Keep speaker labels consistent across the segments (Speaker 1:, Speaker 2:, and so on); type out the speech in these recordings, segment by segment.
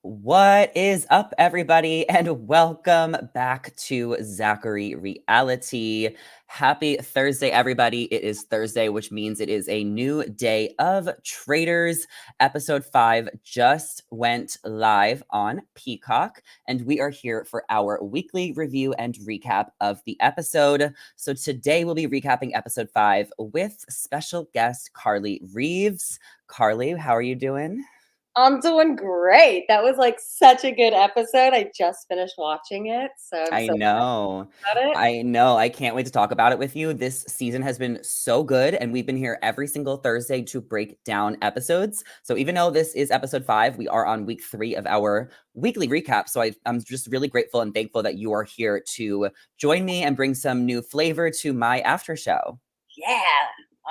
Speaker 1: What is up, everybody, and welcome back to Zachary Reality. Happy Thursday, everybody. It is Thursday, which means it is a new day of Traitors. Episode 5 just went live on Peacock, and we are here for our weekly review and recap of the episode. So today we'll be recapping episode 5 with special guest Carly Reeves. Carly, how are you doing?
Speaker 2: I'm doing great. That was like such a good episode. I just finished watching it, so I'm
Speaker 1: I
Speaker 2: so
Speaker 1: know.
Speaker 2: excited about it.
Speaker 1: I know. I can't wait to talk about it with you. This season has been so good, and we've been here every single Thursday to break down episodes. So even though this is episode 5, we are on week 3 of our weekly recap. So I'm just really grateful and thankful that you are here to join me and bring some new flavor to my after show.
Speaker 2: Yeah,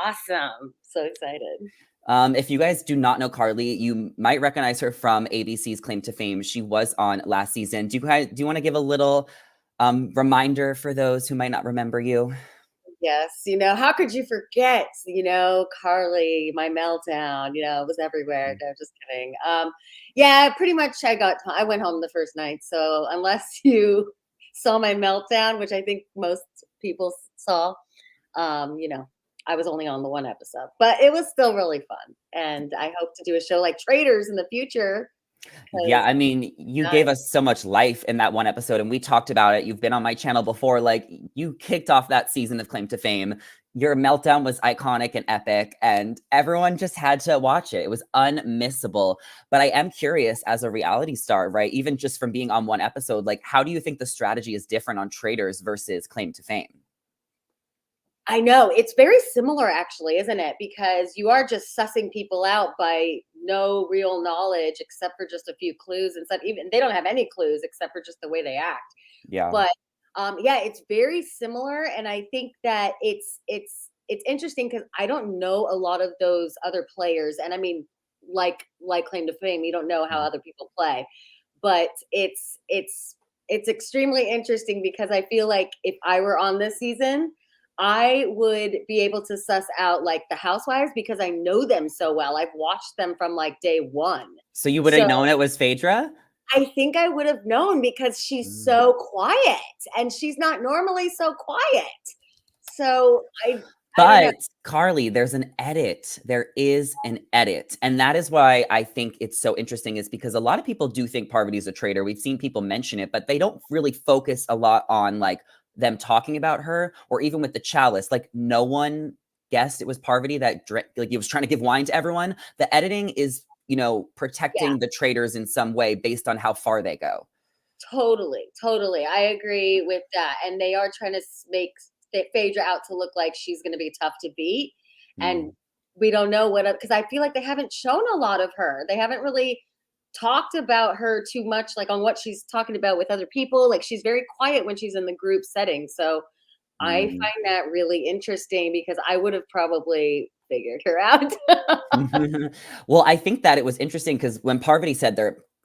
Speaker 2: awesome. So excited.
Speaker 1: If you guys do not know Carly, you might recognize her from ABC's Claim to Fame. She was on last season. Do you want to give a little reminder for those who might not remember you?
Speaker 2: Yes, how could you forget, Carly, my meltdown, it was everywhere. No, just kidding. Yeah, pretty much I went home the first night. So unless you saw my meltdown, which I think most people saw, I was only on the one episode, but it was still really fun. And I hope to do a show like Traders in the future.
Speaker 1: Yeah, I mean, you
Speaker 2: Nice.
Speaker 1: gave us so much life in that one episode, and we talked about it. You've been on my channel before. Like, you kicked off that season of Claim to Fame. Your meltdown was iconic and epic, and everyone just had to watch it. It was unmissable. But I am curious, as a reality star, right? Even just from being on one episode, like, how do you think the strategy is different on Traders versus Claim to Fame?
Speaker 2: I know it's very similar, actually, isn't it? Because you are just sussing people out by no real knowledge except for just a few clues and stuff. Even they don't have any clues except for just the way they act.
Speaker 1: Yeah.
Speaker 2: But yeah, it's very similar, and I think that it's interesting because I don't know a lot of those other players, and I mean, like Claim to Fame, you don't know how other people play, but it's extremely interesting because I feel like if I were on this season, I would be able to suss out like the housewives because I know them so well. I've watched them from like day one.
Speaker 1: So you would have
Speaker 2: So
Speaker 1: known it was Phaedra?
Speaker 2: I think I would have known because she's
Speaker 1: Mm.
Speaker 2: so quiet and she's not normally so quiet. So I don't know.
Speaker 1: But Carly, there's an edit. There is an edit. And that is why I think it's so interesting, is because a lot of people do think Parvati is a traitor. We've seen people mention it, but they don't really focus a lot on like them talking about her, or even with the chalice. Like, no one guessed it was Parvati that like he was trying to give wine to everyone. The editing is,
Speaker 2: Yeah,
Speaker 1: protecting the traitors in some way based on how far they go.
Speaker 2: totally. I agree with that. And they are trying to make Phaedra out to look like she's going to be tough to beat. And
Speaker 1: Mm.
Speaker 2: we don't know what, because I feel like they haven't shown a lot of her. They haven't really talked about her too much, like on what she's talking about with other people. Like she's very quiet when she's in the group setting. So I
Speaker 1: Mm.
Speaker 2: find that really interesting because I would have probably figured her out.
Speaker 1: Well, I think that it was interesting because when Parvati said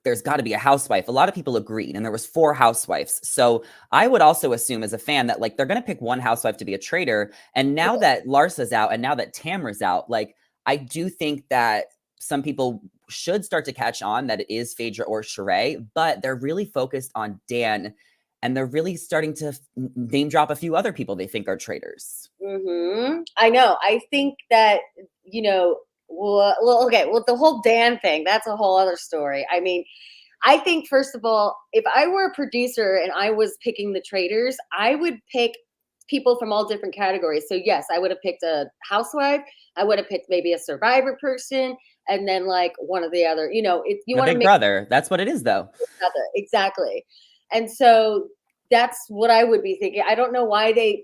Speaker 1: there's got to be a housewife, a lot of people agreed, and there was 4 housewives. So I would also assume as a fan that like they're gonna pick one housewife to be a traitor. And now that Larsa's out and now that Tamra's out, like I do think that some people should start to catch on that it is Phaedra or Sheree, but they're really focused on Dan, and they're really starting to name drop a few other people they think are traitors.
Speaker 2: I know. I think that, okay, well, the whole Dan thing, that's a whole other story. I mean, I think, first of all, if I were a producer and I was picking the traders, I would pick people from all different categories. So, yes, I would have picked a housewife. I would have picked maybe a survivor person, and then like one of the other, if you
Speaker 1: A
Speaker 2: want to
Speaker 1: big
Speaker 2: make
Speaker 1: brother. That's what it is, though.
Speaker 2: other. Exactly. And so that's what I would be thinking. I don't know why the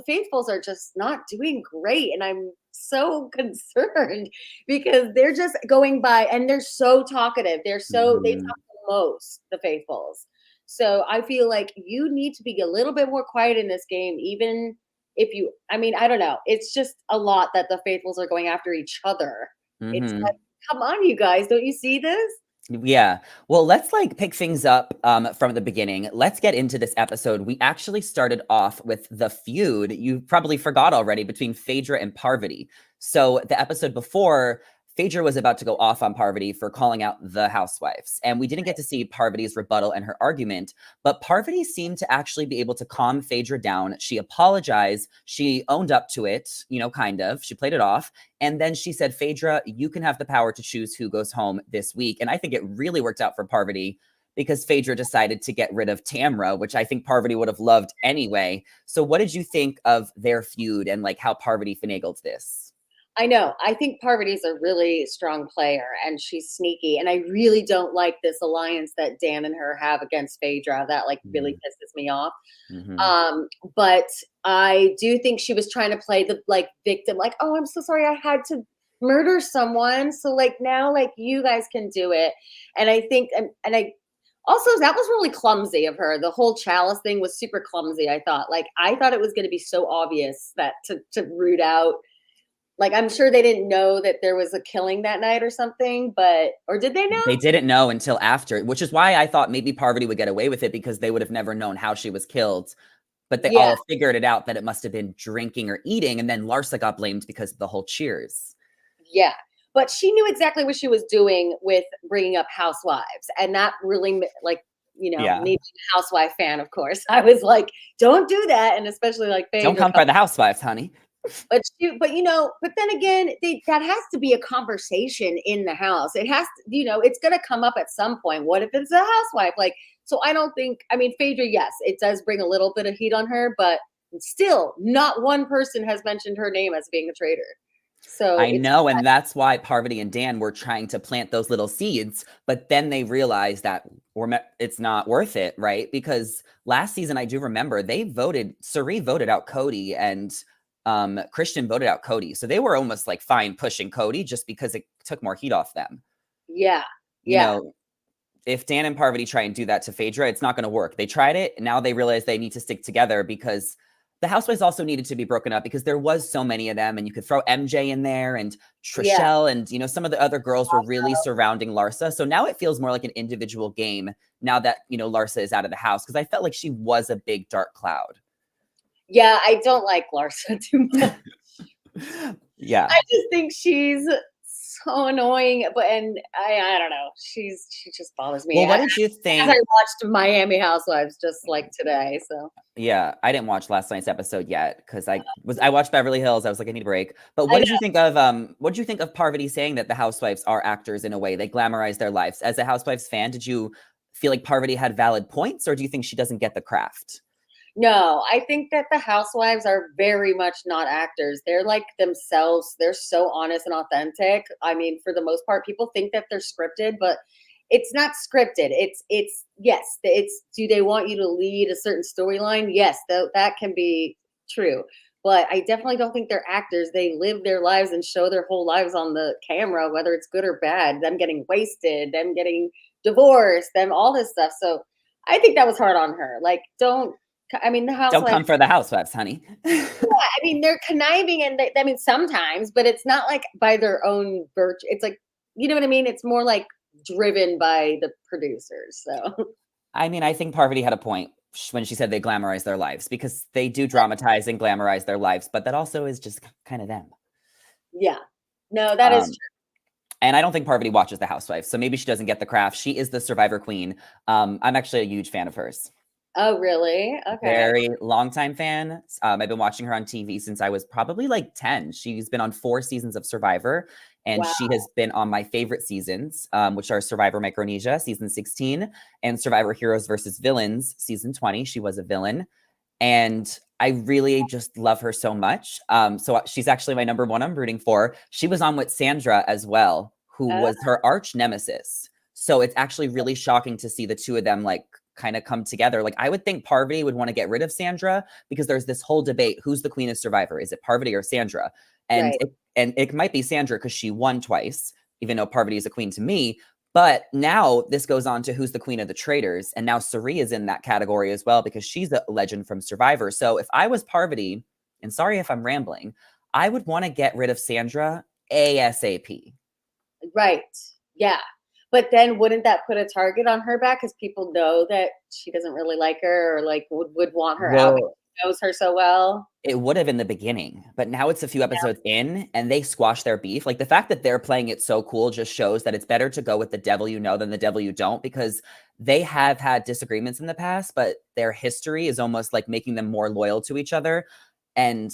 Speaker 2: faithfuls are just not doing great. And I'm so concerned because they're just going by and they're so talkative. They
Speaker 1: Mhm.
Speaker 2: talk the most, the faithfuls. So I feel like you need to be a little bit more quiet in this game, even if I mean, I don't know. It's just a lot that the faithfuls are going after each other. It's like,
Speaker 1: Mhm.
Speaker 2: come on, you guys. Don't you see this?
Speaker 1: Yeah. Well, let's like pick things up from the beginning. Let's get into this episode. We actually started off with the feud you probably forgot already between Phaedra and Parvati. So the episode before, Phaedra was about to go off on Parvati for calling out the housewives. And we didn't get to see Parvati's rebuttal and her argument, but Parvati seemed to actually be able to calm Phaedra down. She apologized. She owned up to it, you know, kind of. She played it off. And then she said, Phaedra, you can have the power to choose who goes home this week. And I think it really worked out for Parvati because Phaedra decided to get rid of Tamra, which I think Parvati would have loved anyway. So what did you think of their feud and like how Parvati finagled this?
Speaker 2: I know. I think Parvati's a really strong player and she's sneaky. And I really don't like this alliance that Dan and her have against Phaedra. That like really pisses me off.
Speaker 1: Mm-hmm.
Speaker 2: But I do think she was trying to play the like victim, like, oh, I'm so sorry I had to murder someone. So like now like you guys can do it. And I think and I also that was really clumsy of her. The whole chalice thing was super clumsy, I thought. Like I thought it was gonna be so obvious that to root out like, I'm sure they didn't know that there was a killing that night or something, but or did they know?
Speaker 1: They didn't know until after, which is why I thought maybe Parvati would get away with it because they would have never known how she was killed. But they
Speaker 2: Yeah,
Speaker 1: all figured it out that it must have been drinking or eating. And then Larsa got blamed because of the whole cheers.
Speaker 2: yeah. But she knew exactly what she was doing with bringing up housewives, and that really like, you know,
Speaker 1: Yeah.
Speaker 2: me being a housewife fan, of course, I was like, "Don't do that," and especially like
Speaker 1: Don't
Speaker 2: Phaedra
Speaker 1: come for the housewives, honey.
Speaker 2: but you know, but then again, that has to be a conversation in the house. It has to, you know, it's going to come up at some point. What if it's a housewife? Like, so I don't think, I mean, Phaedra, yes, it does bring a little bit of heat on her, but still, not one person has mentioned her name as being a traitor. So
Speaker 1: I
Speaker 2: it's,
Speaker 1: know. And that's why Parvati and Dan were trying to plant those little seeds. But then they realized that it's not worth it, right? Because last season, I do remember Cirie voted out Cody and Christian voted out Cody. So they were almost like fine pushing Cody just because it took more heat off them.
Speaker 2: yeah,
Speaker 1: You
Speaker 2: yeah.
Speaker 1: know, if Dan and Parvati try and do that to Phaedra, it's not going to work. They tried it. Now they realize they need to stick together because the housewives also needed to be broken up because there was so many of them and you could throw MJ in there and
Speaker 2: Yeah.
Speaker 1: Trishelle and, you know, some of the other girls were really surrounding Larsa. So now it feels more like an individual game now that, you know, Larsa is out of the house because I felt like she was a big dark cloud.
Speaker 2: Yeah, I don't like Larsa too much.
Speaker 1: Yeah.
Speaker 2: I just think she's so annoying, but and I don't know. She just bothers me.
Speaker 1: Well, what did you
Speaker 2: As
Speaker 1: think?
Speaker 2: I watched Miami Housewives just like today, so
Speaker 1: Yeah, I didn't watch last night's episode yet because I watched Beverly Hills. I was like, I need a break. But
Speaker 2: I
Speaker 1: what did you think of Parvati saying that the housewives are actors in a way? They glamorize their lives. As a housewives fan, did you feel like Parvati had valid points, or do you think she doesn't get the craft?
Speaker 2: no, I think that the housewives are very much not actors. They're like themselves. They're so honest and authentic. I mean, for the most part, people think that they're scripted, but it's not scripted. It's yes, it's do they want you to lead a certain storyline? Yes, that can be true. But I definitely don't think they're actors. They live their lives and show their whole lives on the camera, whether it's good or bad, them getting wasted, them getting divorced, them all this stuff. So I think that was hard on her. Like, don't I mean, the
Speaker 1: Don't
Speaker 2: housewives,
Speaker 1: come for the housewives, honey.
Speaker 2: yeah, I mean, they're conniving and I mean, sometimes, but it's not like by their own virtue. It's like, you know what I mean? It's more like driven by the producers. So,
Speaker 1: I mean, I think Parvati had a point when she said they glamorize their lives because they do dramatize and glamorize their lives, but that also is just kind of them.
Speaker 2: yeah. No, that is
Speaker 1: Um,
Speaker 2: true.
Speaker 1: and I don't think Parvati watches The Housewives, so maybe she doesn't get the craft. She is the Survivor queen. I'm actually a huge fan of hers.
Speaker 2: Oh, really? Okay.
Speaker 1: Very longtime fan. I've been watching her on TV since I was probably like 10. She's been on 4 seasons of Survivor, and
Speaker 2: Wow.
Speaker 1: she has been on my favorite seasons, which are Survivor Micronesia, season 16, and Survivor Heroes versus Villains, season 20. She was a villain. And I really just love her so much. So she's actually my number one I'm rooting for. She was on with Sandra as well, who
Speaker 2: Oh,
Speaker 1: was her arch nemesis. So it's actually really shocking to see the two of them like kind of come together. Like I would think Parvati would want to get rid of Sandra because there's this whole debate: who's the queen of Survivor? Is it Parvati or Sandra? And
Speaker 2: right.
Speaker 1: it might be Sandra because she won twice, even though Parvati is a queen to me. But now this goes on to who's the queen of the traitors. And now Cirie is in that category as well because she's a legend from Survivor. So if I was Parvati, and sorry if I'm rambling, I would want to get rid of Sandra ASAP.
Speaker 2: Right. Yeah. But then wouldn't that put a target on her back because people know that she doesn't really like her or like would want her out because
Speaker 1: Well,
Speaker 2: knows her so well.
Speaker 1: It would have in the beginning, but now it's a few episodes in and they squash their beef. Like the fact that they're playing it so cool just shows that it's better to go with the devil you know than the devil you don't, because they have had disagreements in the past, but their history is almost like making them more loyal to each other. And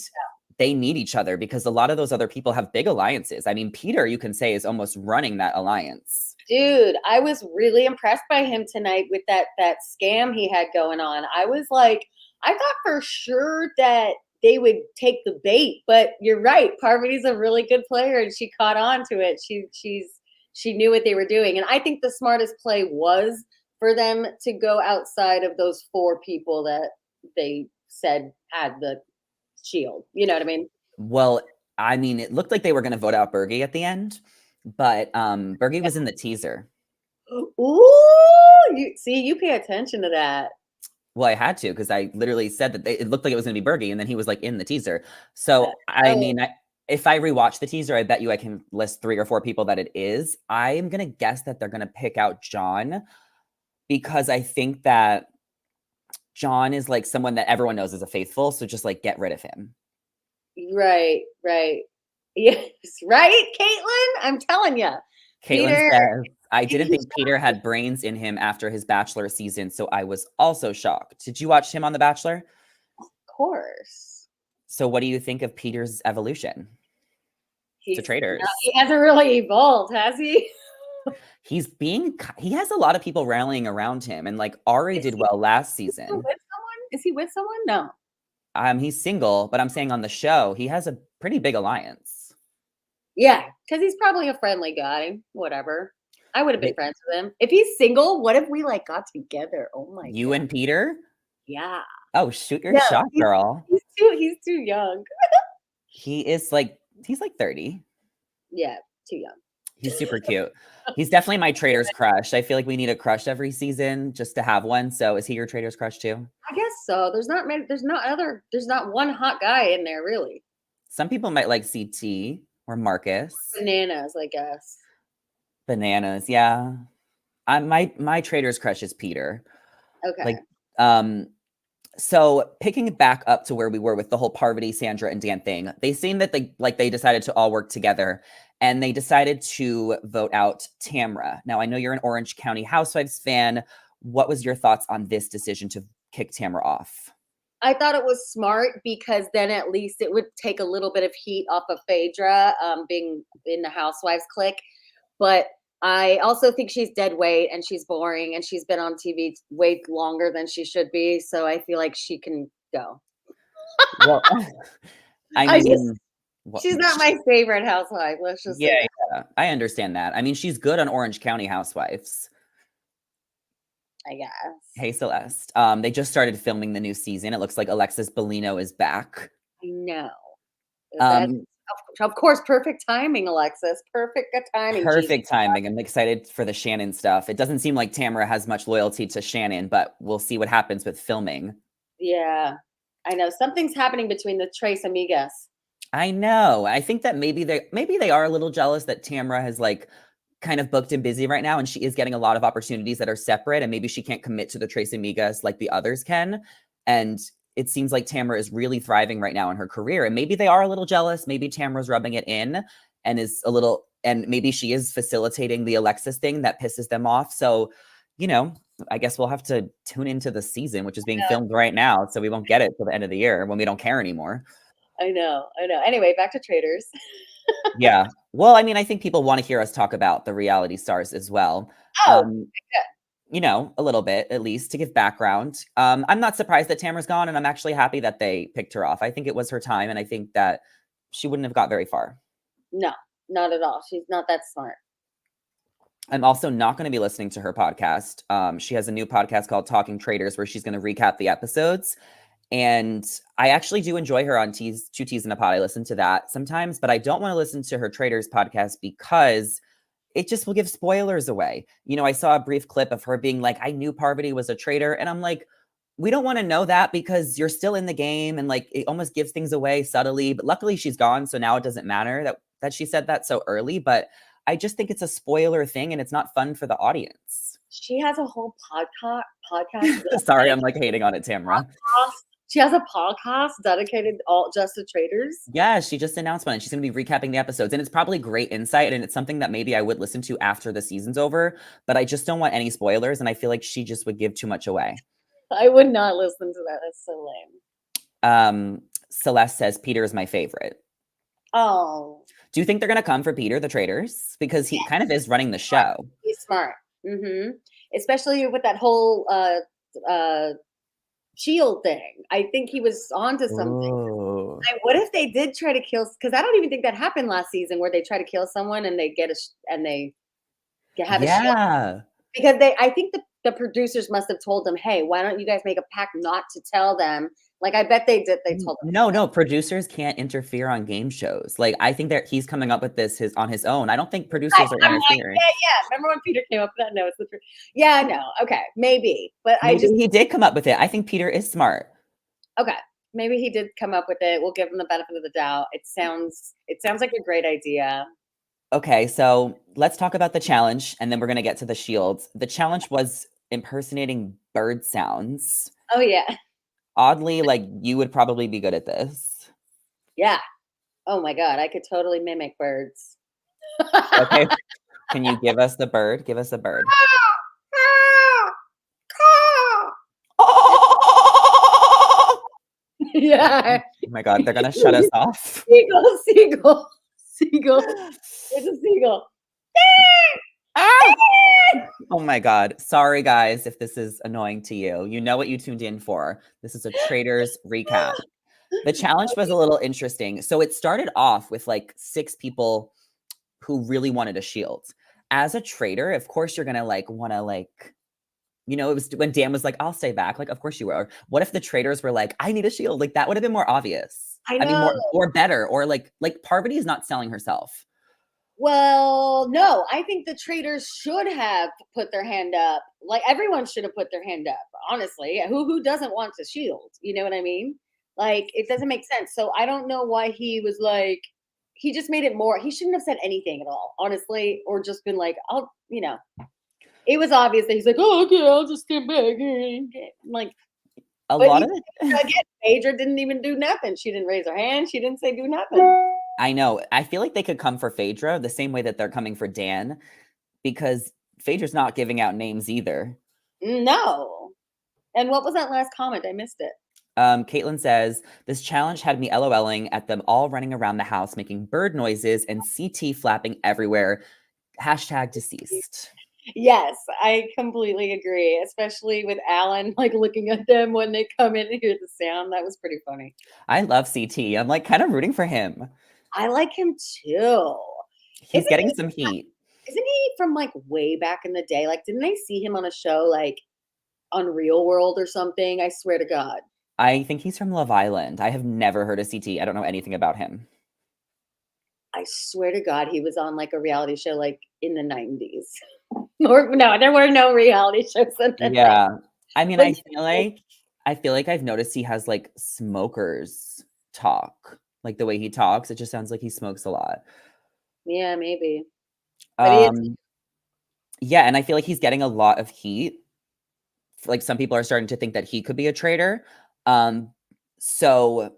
Speaker 1: they need each other because a lot of those other people have big alliances. I mean, Peter, you can say, is almost running that alliance.
Speaker 2: Dude, I was really impressed by him tonight with that scam he had going on. I was like, I thought for sure that they would take the bait, but you're right. Parvati's a really good player and she caught on to it. She knew what they were doing. And I think the smartest play was for them to go outside of those 4 people that they said had the shield. You know what I mean?
Speaker 1: Well, I mean, it looked like they were going to vote out Bergie at the end, but Bergie was in the teaser.
Speaker 2: Ooh, you pay attention to that.
Speaker 1: Well, I had to because I literally said that it looked like it was going to be Bergie, and then he was like in the teaser. So, I mean, if I rewatch the teaser, I bet you I can list 3 or 4 people that it is. I'm going to guess that they're going to pick out John because I think that John is like someone that everyone knows is a faithful. So just like get rid of him.
Speaker 2: Right. Yes, right, Caitlin? I'm telling you.
Speaker 1: Caitlin says, I didn't think Peter had brains in him after his Bachelor season, so I was also shocked. Did you watch him on The Bachelor?
Speaker 2: Of course.
Speaker 1: So what do you think of Peter's evolution to Traitors?
Speaker 2: He hasn't really evolved, has he?
Speaker 1: He has a lot of people rallying around him, and like Ari did well last season.
Speaker 2: Is he with someone? No.
Speaker 1: He's single, but I'm saying on the show, he has a pretty big alliance.
Speaker 2: Yeah, because he's probably a friendly guy. Whatever. I would have been friends with him. If he's single, what if we like got together? Oh my
Speaker 1: You and Peter?
Speaker 2: Yeah.
Speaker 1: Oh, shoot your shot, girl.
Speaker 2: He's too young.
Speaker 1: He's like 30.
Speaker 2: Yeah, too young.
Speaker 1: He's super cute. He's definitely my Traitors crush. I feel like we need a crush every season just to have one. So is he your Traitors crush too?
Speaker 2: I guess so. There's not one hot guy in there really.
Speaker 1: Some people might like CT or Marcus.
Speaker 2: Bananas, I guess.
Speaker 1: Bananas, yeah. My Traitors crush is Peter.
Speaker 2: Okay.
Speaker 1: Like, so picking it back up to where we were with the whole Parvati, Sandra, and Dan thing, they seem that they decided to all work together, and they decided to vote out Tamra. Now, I know you're an Orange County Housewives fan. What was your thoughts on this decision to kick Tamra off?
Speaker 2: I thought it was smart because then at least it would take a little bit of heat off of Phaedra being in the Housewives clique. But I also think she's dead weight and she's boring and she's been on TV way longer than she should be. So I feel like she can go.
Speaker 1: Well, I mean,
Speaker 2: she's not my favorite housewife. Let's just say
Speaker 1: yeah, I understand that. I mean, she's good on Orange County Housewives,
Speaker 2: I guess.
Speaker 1: Hey, Celeste. They just started filming the new season. It looks like Alexis Bellino is back.
Speaker 2: I know. Of course, perfect timing, Alexis. Perfect timing.
Speaker 1: Perfect timing. I'm excited for the Shannon stuff. It doesn't seem like Tamra has much loyalty to Shannon, but we'll see what happens with filming.
Speaker 2: Yeah, I know. Something's happening between the Tres Amigas.
Speaker 1: I know. I think that maybe they are a little jealous that Tamra has like kind of booked and busy right now, and she is getting a lot of opportunities that are separate, and maybe she can't commit to the Tres Amigas like the others can. And it seems like Tamra is really thriving right now in her career, and maybe they are a little jealous. Maybe Tamra's rubbing it in and is a little, and maybe she is facilitating the Alexis thing that pisses them off. So, you know, I guess we'll have to tune into the season, which is being filmed right now, so we won't get it till the end of the year when we don't care anymore.
Speaker 2: I know. Anyway, back to Traitors.
Speaker 1: Yeah. Well, I mean, I think people want to hear us talk about the reality stars as well. You know, a little bit, at least, to give background. I'm not surprised that Tamra's gone, and I'm actually happy that they picked her off. I think it was her time, and I think that she wouldn't have got very far.
Speaker 2: No, not at all. She's not that smart.
Speaker 1: I'm also not going to be listening to her podcast. She has a new podcast called Talking Traitors, where she's going to recap the episodes. And I actually do enjoy her on Two Teas in a Pod. I listen to that sometimes, but I don't want to listen to her Traitors podcast because it just will give spoilers away. You know, I saw a brief clip of her being like, I knew Parvati was a traitor. And I'm like, we don't want to know that because you're still in the game. And like, it almost gives things away subtly, but luckily she's gone. So now it doesn't matter that she said that so early, but I just think it's a spoiler thing and it's not fun for the audience.
Speaker 2: She has a whole podcast.
Speaker 1: Sorry, I'm like hating on it, Tamra.
Speaker 2: She has a podcast dedicated all just to traders.
Speaker 1: Yeah, she just announced one and she's going to be recapping the episodes. And it's probably great insight. And it's something that maybe I would listen to after the season's over. But I just don't want any spoilers. And I feel like she just would give too much away.
Speaker 2: I would not listen to that. That's so lame.
Speaker 1: Celeste says Peter is my favorite.
Speaker 2: Oh.
Speaker 1: Do you think they're going to come for Peter, the traders? Because he kind of is running the
Speaker 2: Smart.
Speaker 1: show.
Speaker 2: He's smart. Especially with that whole shield thing. I think he was onto something.
Speaker 1: Ooh.
Speaker 2: What if they did try to kill? Because I don't even think that happened last season, where they try to kill someone and they get have a shield.
Speaker 1: Yeah.
Speaker 2: Because I think the producers must have told them, hey, why don't you guys make a pact not to tell them? Like, I bet they did. They told them.
Speaker 1: No, producers can't interfere on game shows. Like, I think that he's coming up with this on his own. I don't think producers are interfering.
Speaker 2: Yeah. Remember when Peter came up with that? No, it's the truth. Yeah, no. Okay, maybe. But
Speaker 1: Maybe he did come up with it. I think Peter is smart.
Speaker 2: Okay. Maybe he did come up with it. We'll give him the benefit of the doubt. It sounds like a great idea.
Speaker 1: Okay, so let's talk about the challenge, and then we're going to get to the shields. The challenge was impersonating bird sounds.
Speaker 2: Oh, yeah.
Speaker 1: Oddly, like, you would probably be good at this.
Speaker 2: Yeah. Oh, my God. I could totally mimic birds.
Speaker 1: Okay. Can you give us the bird? Give us a bird.
Speaker 2: Yeah.
Speaker 1: Oh my God, they're going to shut us off.
Speaker 2: Seagull. It's a seagull.
Speaker 1: Oh my God. Sorry, guys, if this is annoying to you. You know what you tuned in for. This is a Traders recap. The challenge was a little interesting. So it started off with like 6 people who really wanted a shield. As a trader, of course, you're going to want to it was when Dan was like, I'll stay back. Like, of course you were. What if the traders were like, I need a shield? Like, that would have been more obvious.
Speaker 2: I know.
Speaker 1: I mean, more or better. Or like Parvati is not selling herself.
Speaker 2: Well, no, I think the traders should have put their hand up. Like, everyone should have put their hand up, honestly. Who doesn't want to shield? You know what I mean? Like, it doesn't make sense. So I don't know why he was like, he just made it more. He shouldn't have said anything at all, honestly, or just been like, it was obvious that he's like, oh, okay, I'll just stand back. Like,
Speaker 1: a lot of it.
Speaker 2: Again, Phaedra didn't even do nothing. She didn't raise her hand. She didn't say do nothing.
Speaker 1: I know. I feel like they could come for Phaedra the same way that they're coming for Dan, because Phaedra's not giving out names either.
Speaker 2: No. And what was that last comment? I missed it.
Speaker 1: Caitlin says, this challenge had me LOLing at them all running around the house making bird noises and CT flapping everywhere. #deceased.
Speaker 2: Yes, I completely agree, especially with Alan like looking at them when they come in and hear the sound. That was pretty funny.
Speaker 1: I love CT. I'm like kind of rooting for him.
Speaker 2: I like him too.
Speaker 1: He's getting some heat.
Speaker 2: Isn't he from like way back in the day? Like, didn't I see him on a show like on Real World or something? I swear to God.
Speaker 1: I think he's from Love Island. I have never heard of CT. I don't know anything about him.
Speaker 2: I swear to God, he was on like a reality show like in the 90s. Or no, there were no reality shows in the 90s.
Speaker 1: Yeah. I mean, I feel like I've noticed he has like smokers talk. Like the way he talks, it just sounds like he smokes a lot.
Speaker 2: Yeah, maybe. But
Speaker 1: yeah, and I feel like he's getting a lot of heat. Like some people are starting to think that he could be a traitor. So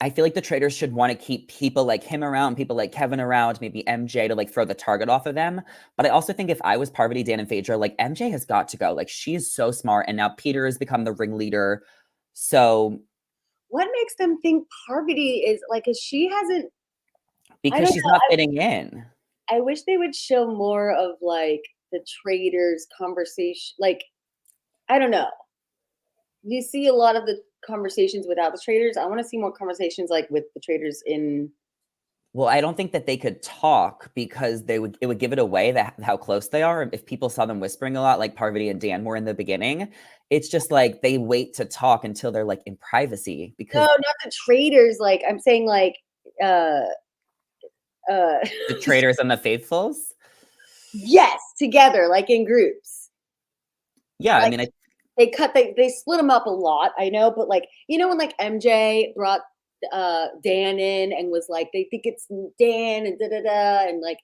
Speaker 1: I feel like the traders should want to keep people like him around, people like Kevin around, maybe MJ to like throw the target off of them. But I also think if I was Parvati, Dan, and Phaedra, like MJ has got to go. Like she is so smart, and now Peter has become the ringleader. So
Speaker 2: what makes them think Parvati is like, because she hasn't,
Speaker 1: because she's not fitting in.
Speaker 2: I wish they would show more of like the traders conversation. Like, I don't know. You see a lot of the conversations without the traders. I want to see more conversations like with the traders in.
Speaker 1: Well, I don't think that they could talk because it would give it away that how close they are. If people saw them whispering a lot, like Parvati and Dan were in the beginning, it's just like they wait to talk until they're like in privacy. Because
Speaker 2: no, not the traders. Like I'm saying, like
Speaker 1: the traders and the faithfuls.
Speaker 2: Yes, together, like in groups.
Speaker 1: Yeah,
Speaker 2: like,
Speaker 1: I mean,
Speaker 2: they split them up a lot. I know, but like when like MJ brought Dan in and was like they think it's Dan and and like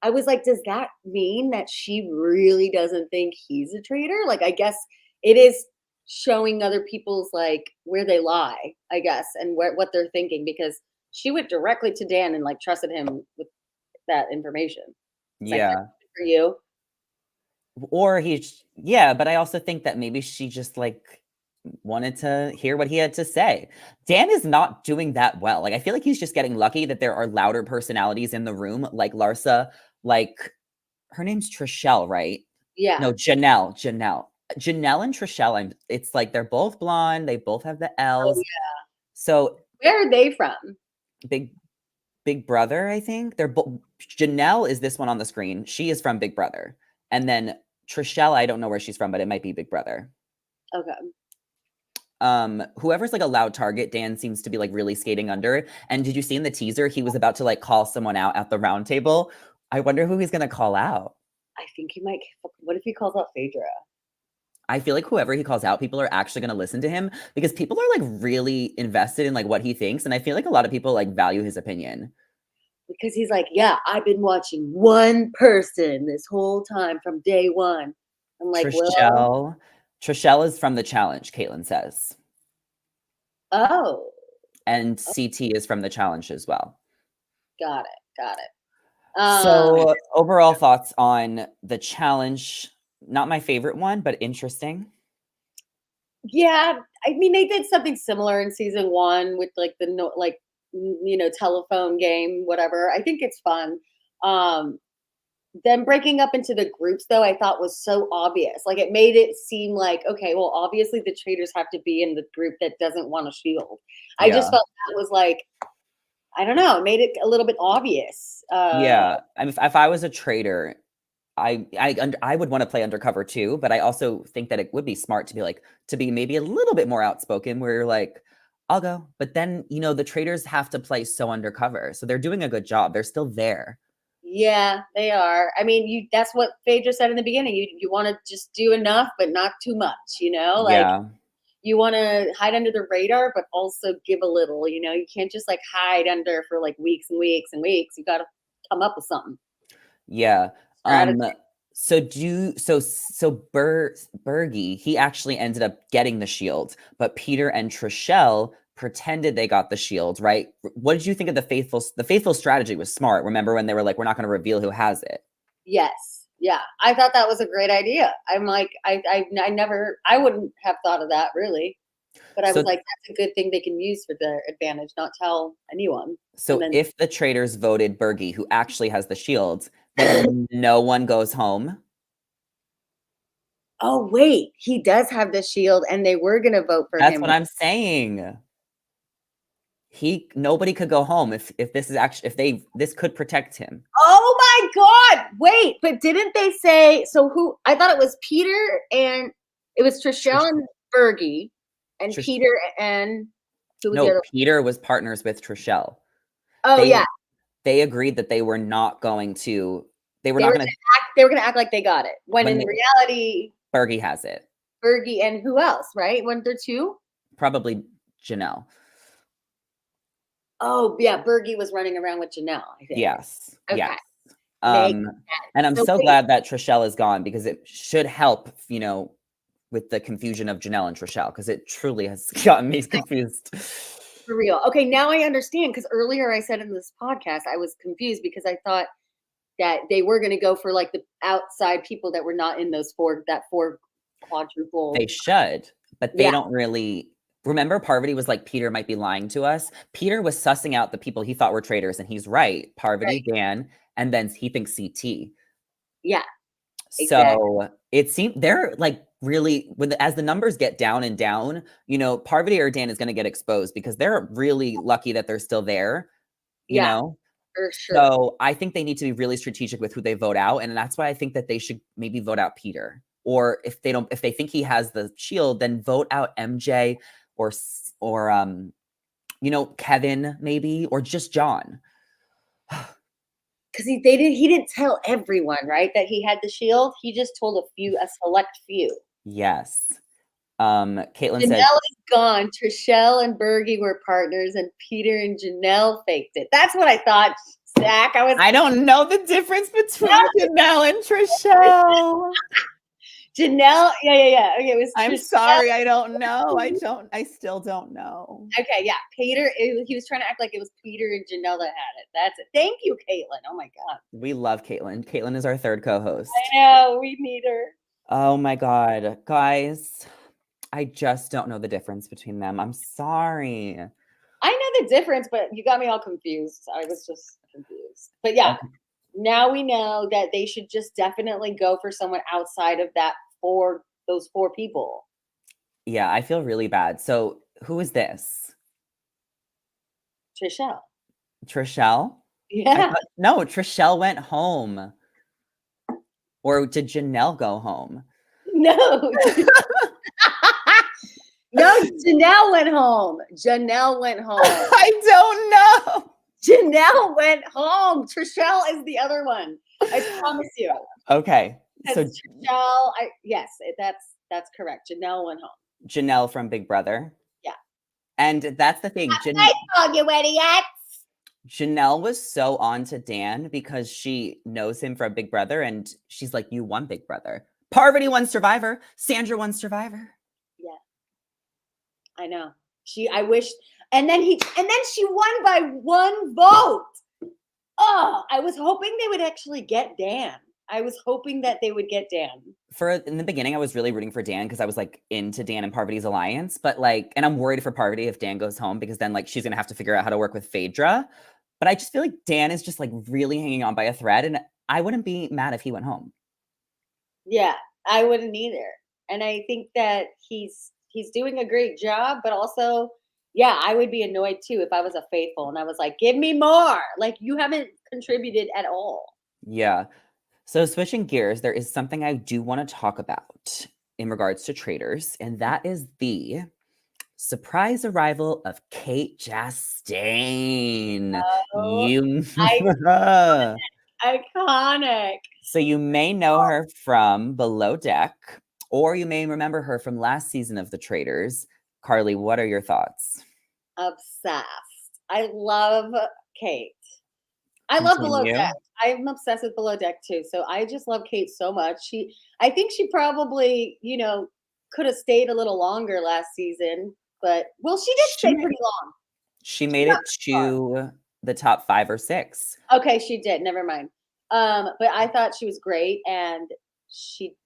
Speaker 2: I was like, does that mean that she really doesn't think he's a traitor? Like I guess it is showing other people's like where they lie, I guess, and what they're thinking because she went directly to Dan and like trusted him with that information. It's like that's
Speaker 1: Yeah.
Speaker 2: good for you.
Speaker 1: Or yeah, but I also think that maybe she just like wanted to hear what he had to say. Dan is not doing that well. Like I feel like he's just getting lucky that there are louder personalities in the room, like Larsa, like her name's Trishelle, right?
Speaker 2: Yeah.
Speaker 1: No, Janelle. Janelle and Trishelle, it's like they're both blonde, they both have the
Speaker 2: Oh
Speaker 1: L's.
Speaker 2: yeah.
Speaker 1: So
Speaker 2: Where are they from?
Speaker 1: Big Big Brother, I think. They're both Janelle is this one on the screen. She is from Big Brother. And then Trishelle, I don't know where she's from, but it might be Big Brother.
Speaker 2: Okay.
Speaker 1: Whoever's like a loud target, Dan seems to be like really skating under. And did you see in the teaser he was about to like call someone out at the round table? I wonder who he's gonna call out.
Speaker 2: I think he might. What if he calls out Phaedra?
Speaker 1: I feel like whoever he calls out, people are actually going to listen to him because people are like really invested in like what he thinks, and I feel like a lot of people like value his opinion.
Speaker 2: Because he's like, yeah, I've been watching one person this whole time from day one. I'm like, well,
Speaker 1: Trishelle is from the challenge, Caitlin says,
Speaker 2: oh,
Speaker 1: and CT is from the challenge as well.
Speaker 2: got it.
Speaker 1: So overall thoughts on the challenge? Not my favorite one, but interesting.
Speaker 2: Yeah, I mean, they did something similar in season one with like the no, like telephone game, whatever. I think it's fun. Them breaking up into the groups, though, I thought was so obvious. Like it made it seem like, okay, well, obviously the traders have to be in the group that doesn't want a shield. I just felt that was like, I don't know, it made it a little bit obvious.
Speaker 1: Yeah, I mean, if I was a trader, I would want to play undercover too, but I also think that it would be smart to be maybe a little bit more outspoken where you're like, I'll go. But then, the traders have to play so undercover. So they're doing a good job. They're still there.
Speaker 2: Yeah, they are. I mean, that's what Phaedra said in the beginning. You want to just do enough, but not too much, like
Speaker 1: Yeah.
Speaker 2: you want to hide under the radar, but also give a little, you can't just like hide under for like weeks and weeks and weeks. You got to come up with something.
Speaker 1: Yeah.
Speaker 2: Strategy.
Speaker 1: So Bergie, he actually ended up getting the shield, but Peter and Trishelle pretended they got the shield, right? What did you think of the faithful strategy was smart. Remember when they were like, we're not going to reveal who has it?
Speaker 2: Yes. Yeah. I thought that was a great idea. I'm like, I wouldn't have thought of that really, but I was like, that's a good thing they can use for their advantage, not tell anyone.
Speaker 1: So if the traders voted Bergie, who actually has the shield, then no one goes home.
Speaker 2: Oh, wait, he does have the shield and they were going to vote for him.
Speaker 1: That's what I'm saying. Nobody could go home if this is actually, this could protect him.
Speaker 2: Oh my God. Wait, but didn't they say, so I thought it was Peter and it was Trishelle and Bergie and Peter and who was the other?
Speaker 1: Peter was partners with Trishelle.
Speaker 2: Oh yeah.
Speaker 1: They agreed that they were not going to,
Speaker 2: they were going to act like they got it. When in reality,
Speaker 1: Bergie has it.
Speaker 2: Bergie and who else, right? Weren't there two?
Speaker 1: Probably Janelle.
Speaker 2: Oh yeah, Bergie was running around with Janelle, I think.
Speaker 1: Yes.
Speaker 2: Okay.
Speaker 1: Yes. And I'm so glad that Trishelle is gone because it should help, with the confusion of Janelle and Trishelle, because it truly has gotten me confused.
Speaker 2: For real. Okay, now I understand, because earlier I said in this podcast I was confused because I thought that they were going to go for like the outside people that were not in that four quadruple.
Speaker 1: They should, but they don't really. Remember, Parvati was like, Peter might be lying to us. Peter was sussing out the people he thought were traitors, and he's right. Parvati, Dan, and then he thinks CT.
Speaker 2: Yeah.
Speaker 1: Exactly. So it seemed they're like really, as the numbers get down and down, Parvati or Dan is going to get exposed because they're really lucky that they're still there. You know?
Speaker 2: For sure.
Speaker 1: So I think they need to be really strategic with who they vote out. And that's why I think that they should maybe vote out Peter. Or if they think he has the shield, then vote out MJ or Kevin maybe, or just John.
Speaker 2: Because he didn't tell everyone, right, that he had the shield. He just told a select few.
Speaker 1: Yes. Caitlin said,
Speaker 2: Janelle is gone. Trishelle and Bergie were partners, and Peter and Janelle faked it. That's what I thought, Zach. I don't
Speaker 1: know the difference between Janelle and Trishelle.
Speaker 2: Janelle, yeah. Okay, it was
Speaker 1: I'm
Speaker 2: Trishelle.
Speaker 1: sorry, I don't know. I still don't know.
Speaker 2: Okay, yeah, Peter. He was trying to act like it was Peter and Janelle that had it. That's it. Thank you, Caitlin. Oh my god.
Speaker 1: We love Caitlin. Caitlin is our third co-host.
Speaker 2: I know we need her.
Speaker 1: Oh my God. Guys, I just don't know the difference between them. I'm sorry.
Speaker 2: I know the difference, but you got me all confused. I was just confused. But yeah,
Speaker 1: Okay.
Speaker 2: now we know that they should just definitely go for someone outside of those four people.
Speaker 1: Yeah, I feel really bad. So, who is this?
Speaker 2: Trishelle.
Speaker 1: Trishelle? I
Speaker 2: Yeah.
Speaker 1: thought no, Trishelle went home. Or did Janelle go home?
Speaker 2: No. No, Janelle went home. Janelle went home.
Speaker 1: I don't know.
Speaker 2: Janelle went home. Trishelle is the other one. I promise you.
Speaker 1: Okay. So
Speaker 2: Trishelle, yes, that's correct. Janelle went home.
Speaker 1: Janelle from Big Brother.
Speaker 2: Yeah.
Speaker 1: And that's the thing.
Speaker 2: Oh, you idiots.
Speaker 1: Janelle was so on to Dan because she knows him from Big Brother and she's like, you won Big Brother. Parvati won Survivor. Sandra won Survivor.
Speaker 2: Yeah. I know. I wish and then she won by one vote. Oh, I was hoping they would actually get Dan. I was hoping that they would get Dan.
Speaker 1: In the beginning, I was really rooting for Dan because I was like into Dan and Parvati's alliance, but like, and I'm worried for Parvati if Dan goes home because then like she's gonna have to figure out how to work with Phaedra. But I just feel like Dan is just like really hanging on by a thread, and I wouldn't be mad if he went home.
Speaker 2: Yeah, I wouldn't either. And I think that he's doing a great job, but also, yeah, I would be annoyed too if I was a faithful and I was like, give me more. Like you haven't contributed at all.
Speaker 1: Yeah. So switching gears, there is something I do want to talk about in regards to traders, and that is the surprise arrival of Kate Chastain.
Speaker 2: Oh,
Speaker 1: You
Speaker 2: iconic.
Speaker 1: So you may know her from Below Deck, or you may remember her from last season of The Traitors. Carly, what are your thoughts?
Speaker 2: Obsessed. I love Kate. I love Below
Speaker 1: Continue.
Speaker 2: Deck. I'm obsessed with Below Deck too. So I just love Kate so much. I think she probably, could have stayed a little longer last season, but well, she did
Speaker 1: She
Speaker 2: stay
Speaker 1: made,
Speaker 2: pretty long.
Speaker 1: she
Speaker 2: She
Speaker 1: made
Speaker 2: got
Speaker 1: it
Speaker 2: far.
Speaker 1: to the top 5 or 6.
Speaker 2: Okay, she did. Never mind. But I thought she was great, and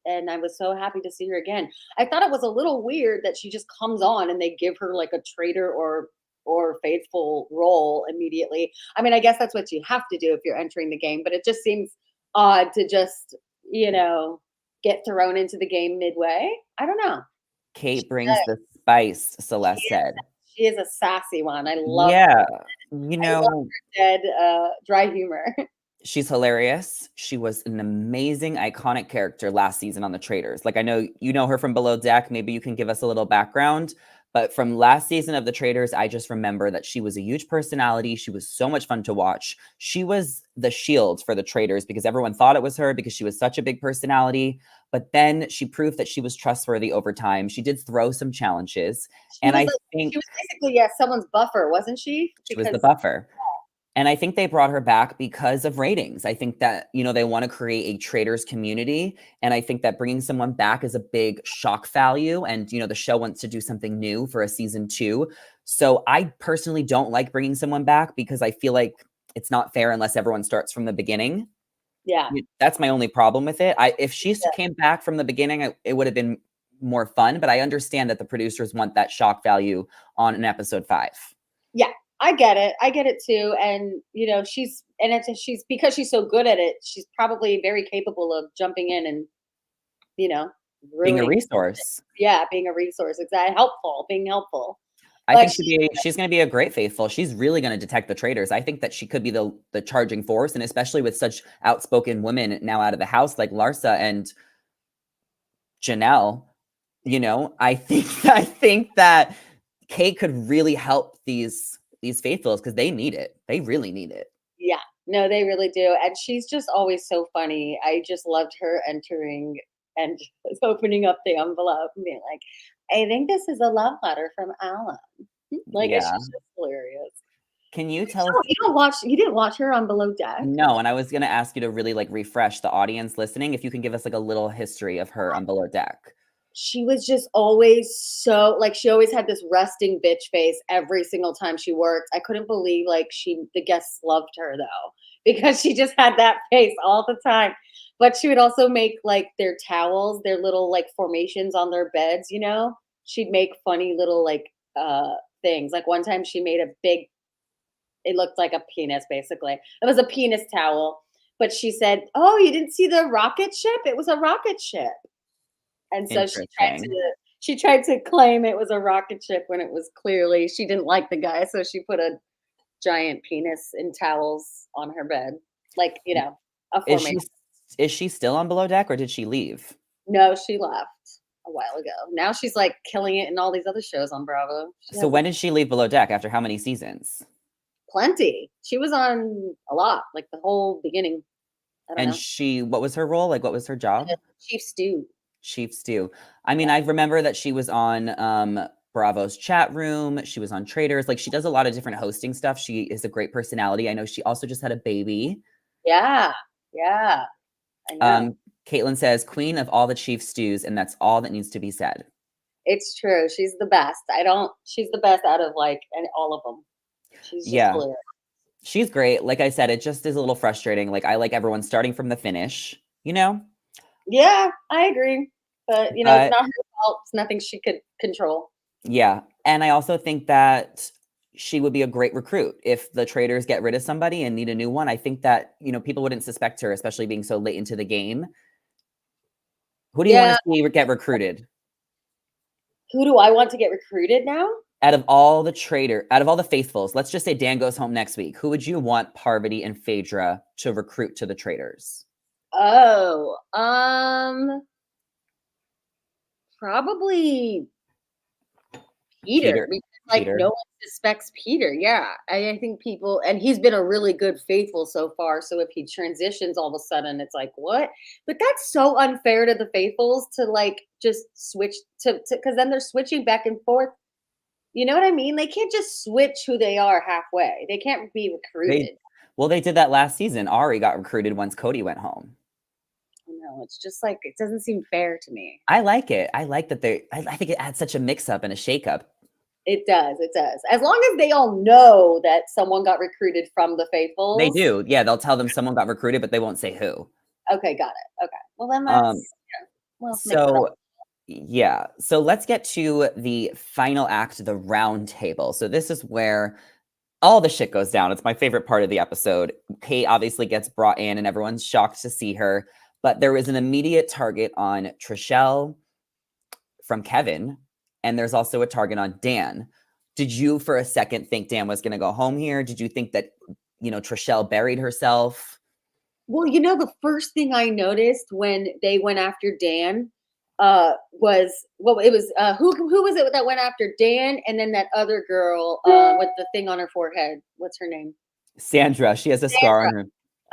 Speaker 2: I was so happy to see her again. I thought it was a little weird that she just comes on and they give her like a traitor or faithful role immediately. I mean, I guess that's what you have to do if you're entering the game, but it just seems odd to just get thrown into the game midway. I don't know.
Speaker 1: Kate brings the spice,
Speaker 2: She
Speaker 1: Celeste
Speaker 2: is,
Speaker 1: said.
Speaker 2: she is a sassy one.
Speaker 1: Yeah,
Speaker 2: I love her dead dry humor.
Speaker 1: she's hilarious. She was an amazing, iconic character last season on The Traitors. Like, I know you know her from Below Deck. Maybe you can give us a little background. But from last season of The Traitors, I just remember that she was a huge personality. She was so much fun to watch. She was the shield for The Traitors because everyone thought it was her because she was such a big personality. But then she proved that she was trustworthy over time. She did throw some challenges.
Speaker 2: She
Speaker 1: And
Speaker 2: was
Speaker 1: I think
Speaker 2: she was basically, yeah, someone's buffer, wasn't she?
Speaker 1: she was the
Speaker 2: Because
Speaker 1: buffer. And I think they brought her back because of ratings. I think that, they want to create a traders community. And I think that bringing someone back is a big shock value. And, the show wants to do something new for a season 2. So I personally don't like bringing someone back because I feel like it's not fair unless everyone starts from the beginning.
Speaker 2: yeah,
Speaker 1: That's my only problem with it. If she
Speaker 2: yeah,
Speaker 1: came back from the beginning, it would have been more fun. But I understand that the producers want that shock value on an episode 5.
Speaker 2: yeah. I get it. I get it too. And she's because she's so good at it. She's probably very capable of jumping in and you know
Speaker 1: Being a
Speaker 2: ruining.
Speaker 1: resource.
Speaker 2: Yeah, being a resource. Exactly, being helpful.
Speaker 1: I
Speaker 2: But
Speaker 1: think she's going to be a great faithful. She's really going to detect the traitors. I think that she could be the charging force, and especially with such outspoken women now out of the house like Larsa and Janelle. I think that Kate could really help these faithfuls because they need it. They really need it.
Speaker 2: yeah, no, they really do. And she's just always so funny. I just loved her entering and just opening up the envelope and being like, I think this is a love letter from Alan. Like, it's
Speaker 1: Yeah.
Speaker 2: just hilarious.
Speaker 1: Can you tell us?
Speaker 2: Oh, you didn't watch her on Below Deck?
Speaker 1: No, and I was gonna ask you to really like refresh the audience listening if you can give us like a little history of her on Below Deck.
Speaker 2: She was just always so like she always had this resting bitch face every single time she worked. I couldn't believe like the guests loved her though because she just had that face all the time. But she would also make like their towels, their little like formations on their beds, you know? She'd make funny little like things. Like one time she made a big it looked like a penis basically. It was a penis towel. But she said, "Oh, you didn't see the rocket ship? It was a rocket ship." And so
Speaker 1: Interesting.
Speaker 2: she tried to claim it was a rocket ship when it was clearly she didn't like the guy, so she put a giant penis in towels on her bed, like, you know, a
Speaker 1: Is
Speaker 2: formation.
Speaker 1: she is she still on Below Deck or did she leave?
Speaker 2: No, she left a while ago. Now she's, like, killing it in all these other shows on Bravo. She
Speaker 1: So
Speaker 2: has
Speaker 1: when did she leave Below Deck after how many seasons?
Speaker 2: plenty. She was on a lot, like, the whole beginning. I don't
Speaker 1: And
Speaker 2: know.
Speaker 1: she what was her role? Like what was her job?
Speaker 2: Chief Stew.
Speaker 1: Chief Stew. I mean, I remember that she was on Bravo's chat room. She was on Traders. Like she does a lot of different hosting stuff. She is a great personality. I know she also just had a baby.
Speaker 2: Yeah, yeah, I know.
Speaker 1: Um, Caitlin says, Queen of all the Chief Stews, and that's all that needs to be said.
Speaker 2: It's true. She's the best. She's the best out of, like, and all of them. She's just
Speaker 1: Yeah,
Speaker 2: hilarious.
Speaker 1: she's great. Like I said, it just is a little frustrating. Like I like everyone starting from the finish, you know?
Speaker 2: Yeah, I agree. But, you know, it's
Speaker 1: But
Speaker 2: not her fault. It's nothing she could control.
Speaker 1: yeah. And I also think that she would be a great recruit if the traders get rid of somebody and need a new one. I think that, people wouldn't suspect her, especially being so late into the game. Who do you want
Speaker 2: Yeah.
Speaker 1: to see get recruited?
Speaker 2: Who do I want to get recruited now?
Speaker 1: Out of all the faithfuls, let's just say Dan goes home next week. Who would you want Parvati and Phaedra to recruit to the traders?
Speaker 2: Oh, probably Peter,
Speaker 1: Peter.
Speaker 2: because, like,
Speaker 1: Peter.
Speaker 2: no one suspects Peter. Yeah, I think people and he's been a really good faithful so far, so if he transitions all of a sudden, it's like, "What?" But that's so unfair to the faithfuls to, like, just switch to because then they're switching back and forth. You know what I mean? They can't just switch who they are halfway. They can't be
Speaker 1: They
Speaker 2: recruited.
Speaker 1: well, they did that last season. Ari got recruited once Cody went home.
Speaker 2: No, it's just like it doesn't seem fair to me.
Speaker 1: I like it. I like that I think it adds such a mix up and a shake up.
Speaker 2: It does, it does. As long as they all know that someone got recruited from the
Speaker 1: They
Speaker 2: faithfuls.
Speaker 1: do. Yeah, they'll tell them someone got recruited, but they won't say who.
Speaker 2: Okay, got it. Okay. Well, then
Speaker 1: Um,
Speaker 2: that's yeah, well, mix it
Speaker 1: so
Speaker 2: up.
Speaker 1: yeah. So let's get to the final act, the round table. So this is where all the shit goes down. It's my favorite part of the episode. Kate obviously gets brought in and everyone's shocked to see her, but there was an immediate target on Trishelle from Kevin, and there's also a target on Dan. Did you for a second think Dan was going to go home here? Did you think that, Trishelle buried herself?
Speaker 2: Well, you know, the first thing I noticed when they went after Dan was well, it was who was it that went after Dan and then that other girl with the thing on her forehead. What's her name?
Speaker 1: Sandra, she has a scar on her.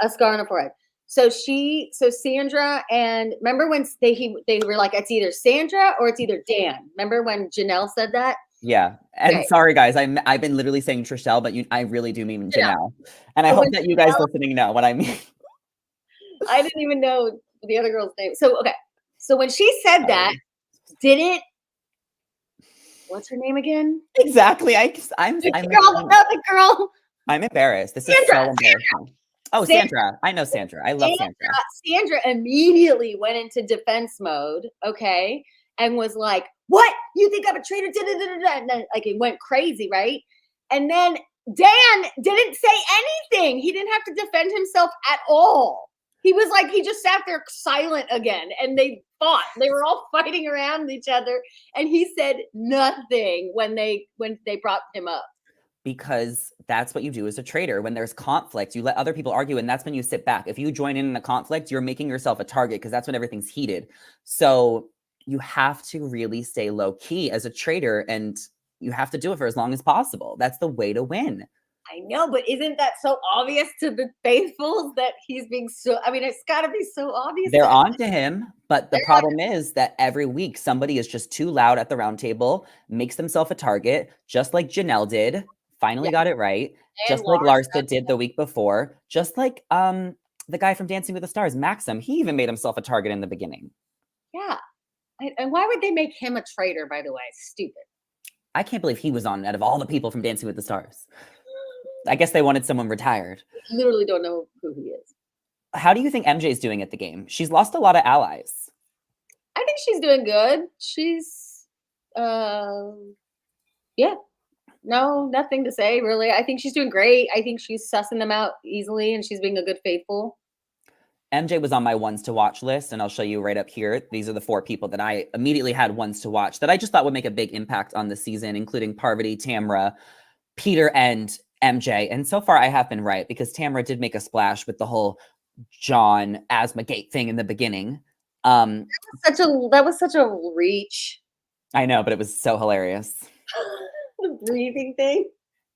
Speaker 2: A scar on her forehead. So Sandra and remember when they were like it's either Sandra or it's either Dan. Remember when Janelle said that?
Speaker 1: Yeah. And
Speaker 2: Okay.
Speaker 1: sorry guys, I've been literally saying Trishelle, but I really do mean
Speaker 2: Yeah.
Speaker 1: Janelle. And I
Speaker 2: So
Speaker 1: hope
Speaker 2: when
Speaker 1: that you guys
Speaker 2: Janelle,
Speaker 1: listening know what I mean.
Speaker 2: I didn't even know the other girl's name. So okay. So when she said that,
Speaker 1: Sorry.
Speaker 2: didn't what's her name again?
Speaker 1: Exactly.
Speaker 2: The girl.
Speaker 1: I'm embarrassed. This is so
Speaker 2: Sandra.
Speaker 1: embarrassing. Oh,
Speaker 2: Sandra.
Speaker 1: Sandra. I know Sandra. I love Sandra.
Speaker 2: Sandra immediately went into defense mode, okay, and was like, "What? You think I'm a traitor?" Da, da, da, da, da. And then, like it went crazy, right? And then Dan didn't say anything. He didn't have to defend himself at all. He was like, he just sat there silent again, and they fought. They were all fighting around each other, and he said nothing when they brought him up.
Speaker 1: Because that's what you do as a trader. When there's conflict, you let other people argue, and that's when you sit back. If you join in a conflict, you're making yourself a target because that's when everything's heated. So you have to really stay low key as a trader, and you have to do it for as long as possible. That's the way to win.
Speaker 2: I know, but isn't that so obvious to the faithfuls that he's being so? I mean, it's got to be so obvious.
Speaker 1: They're on to him, but the problem is that every week somebody is just too loud at the round table, makes themselves a target, just like Janelle did finally
Speaker 2: Yeah,
Speaker 1: got it right,
Speaker 2: and
Speaker 1: just like Larsa
Speaker 2: Larsa.
Speaker 1: did the week before, just like the guy from Dancing with the Stars, Maxim. He even made himself a target in the beginning.
Speaker 2: Yeah. And why would they make him a traitor, by the way? Stupid.
Speaker 1: I can't believe he was on out of all the people from Dancing with the Stars. I guess they wanted someone retired.
Speaker 2: I literally don't know who he is.
Speaker 1: How do you think MJ is doing at the game? She's lost a lot of allies.
Speaker 2: I think she's doing good. She's, um, yeah, no, nothing to say really. I think she's doing great. I think she's sussing them out easily, and she's being a good faithful.
Speaker 1: MJ was on my ones to watch list, and I'll show you right up here. These are the 4 people that I immediately had ones to watch that I just thought would make a big impact on the season, including Parvati, Tamra, Peter, and MJ. And so far, I have been right because Tamra did make a splash with the whole John asthma gate thing in the beginning.
Speaker 2: That was such a reach.
Speaker 1: I know, but it was so hilarious.
Speaker 2: The breathing thing.